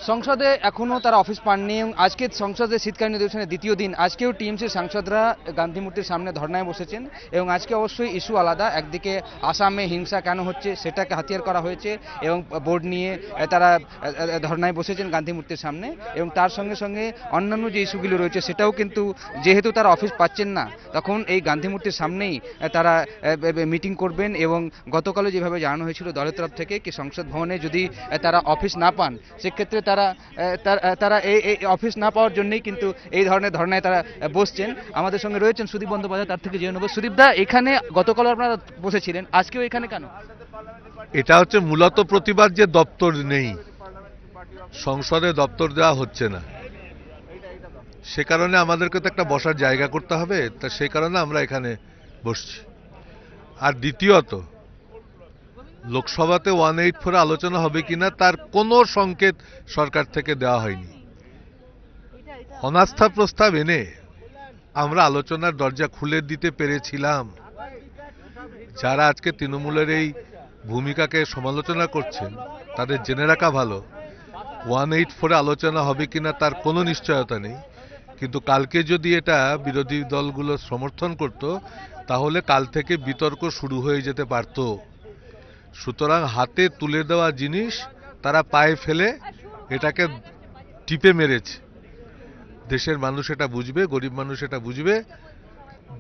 সংসদে এখনো তারা অফিস পাননি এবং আজকে সংসদের শীতকালীন অধিবেশনের দ্বিতীয় দিন আজকেও টিএমসির সাংসদরা গান্ধী মূর্তির সামনে ধর্নায় বসেছেন এবং আজকে অবশ্যই ইস্যু আলাদা। একদিকে আসামে হিংসা কেন হচ্ছে সেটাকে হাতিয়ার করা হয়েছে এবং বোর্ড নিয়ে তারা ধর্নায় বসেছেন গান্ধী মূর্তির সামনে এবং তার সঙ্গে সঙ্গে অন্যান্য যে ইস্যুগুলো রয়েছে সেটাও কিন্তু যেহেতু তারা অফিস পাচ্ছেন না তখন এই গান্ধী মূর্তির সামনেই তারা মিটিং করবেন এবং গতকালও যেভাবে জানানো হয়েছিল দলের তরফ থেকে কি সংসদ ভবনে যদি তারা অফিস না পান সেক্ষেত্রে তারা তারা এই অফিস না পাওয়ার জন্যই কিন্তু এই ধরনের ধর্নায় তারা বসছেন। আমাদের সঙ্গে রয়েছেন সুদীপ বন্দ্যোপাধ্যায়, তার থেকে জেনে নেব। সুদীপদা, এখানে গতকাল আপনারা বসেছিলেন, আজকেও এখানে কেন? এটা হচ্ছে মূলত প্রতিবাদ যে দপ্তর নেই, সংসদে দপ্তর দেওয়া হচ্ছে না, সে কারণে আমাদেরকে তো একটা বসার জায়গা করতে হবে, তা সেই কারণে আমরা এখানে বসছি। আর দ্বিতীয়ত লোকসভাতে 184 আলোচনা হবে কিনা তার কোনো সংকেত সরকার থেকে দেওয়া হয়নি। অনাস্থা প্রস্তাব এনে আমরা আলোচনার দরজা খুলে দিতে পেরেছিলাম। যারা আজকে তৃণমূলের এই ভূমিকাকে সমালোচনা করছেন তাদের জেনে রাখা ভালো, 184 আলোচনা হবে কিনা তার কোনো নিশ্চয়তা নেই, কিন্তু কালকে যদি এটা বিরোধী দলগুলো সমর্থন করত তাহলে কাল থেকে বিতর্ক শুরু হয়ে যেতে পারত। সুতরাং হাতে তুলে দেওয়া জিনিস তারা পায়ে ফেলে এটাকে টিপে মেরেছে। দেশের মানুষ এটা বুঝবে, গরিব মানুষ এটা বুঝবে,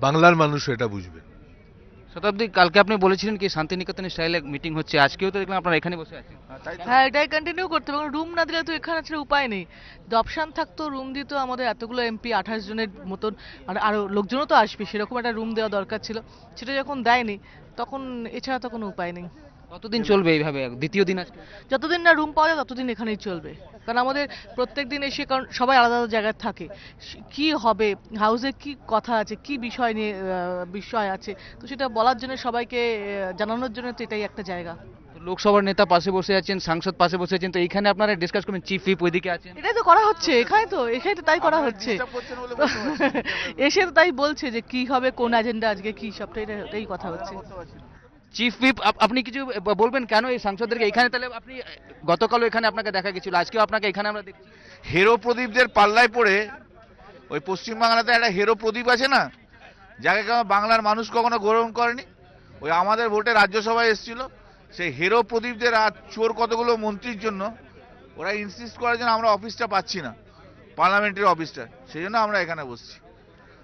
বাংলার মানুষ এটা বুঝবে। শতাব্দী, কালকে আপনি বলেছিলেন কি শান্তিনিকেতনের স্টাইলে মিটিং হচ্ছে, আজকেও তো দেখলাম আপনারা এখানে বসে আছেন। হ্যাঁ, এটাই কন্টিনিউ করতে হবে। রুম না দিলে তো এখানে আসলে উপায় নেই। যদি অপশন থাকতো রুম দিত, আমাদের এতগুলো এমপি 28 জনের মতন আর আরো লোকজনও তো আসবে, সেরকম একটা রুম দেওয়া দরকার ছিল, সেটা যখন দেয়নি তখন এছাড়া তো কোনো উপায় নেই। কতদিন চলবে এইভাবে? দ্বিতীয় দিন আজকে। যতদিন না রুম পাওয়া যায় ততদিন এখানেই চলবে, কারণ আমাদের প্রত্যেক দিন এসে, কারণ সবাই আলাদা আলাদা জায়গায় থাকে, কি হবে হাউসে, কি কথা আছে, কি বিষয় নিয়ে বিষয় আছে, তো সেটা বলার জন্য সবাইকে জানানোর জন্য তো এটাই একটা জায়গা। লোকসভার নেতা পাশে বসে আছেন, সাংসদ পাশে বসে আছেন, তো এইখানে আপনারা ডিসকাস করবেন, চিফ হুইপ ওইদিকে আছেন। এটাই তো করা হচ্ছে এখানে তো তাই করা হচ্ছে। এসে তো তাই বলছে যে কি হবে, কোন এজেন্ডা আজকে কি, সবটাই এটাই কথা হচ্ছে। চিফ হুইপ, আপনি কিছু বলবেন কেন এই সাংসদদেরকে এখানে? তাহলে আপনি গতকালও এখানে আপনাকে দেখা গেছিল, আজকেও আপনাকে এখানে আমরা দেখছি। হেরো প্রদীপদের পাল্লায় পড়ে ওই পশ্চিমবাংলাতে একটা হেরো প্রদীপ আছে না, যাকে বাংলার মানুষ কখনো গ্রহণ করেনি, ওই আমাদের ভোটে রাজ্যসভায় এসেছিল, সেই হেরো প্রদীপদের আর চোর কতগুলো মন্ত্রীর জন্য ওরা ইনসিস্ট করার জন্য আমরা অফিসটা পাচ্ছি না, পার্লামেন্টারি অফিসটা, সেই জন্য আমরা এখানে বসছি।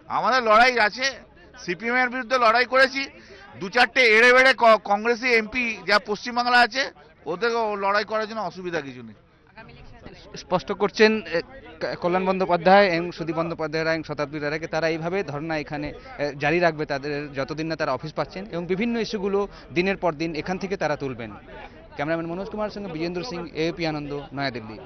আমাদের লড়াই আছে, সিপিএম এর বিরুদ্ধে লড়াই করেছি, দু চারটে এড়ে বেড়ে কংগ্রেসি এমপি যা পশ্চিমবাংলা আছে ওদের লড়াই করার জন্য অসুবিধা কিছু নেই। স্পষ্ট করছেন কল্যাণ বন্দ্যোপাধ্যায় এবং সুদীপ বন্দ্যোপাধ্যায় এবং শতাব্দী রায়কে, তারা এইভাবে ধর্ণা এখানে জারি রাখবে তাদের যতদিন না তারা অফিস পাচ্ছেন এবং বিভিন্ন ইস্যুগুলো দিনের পর দিন এখান থেকে তারা তুলবেন। ক্যামেরাম্যান মনোজ কুমার সঙ্গে বিজেন্দ্র সিং, এপি আনন্দ, নয়াদিল্লি।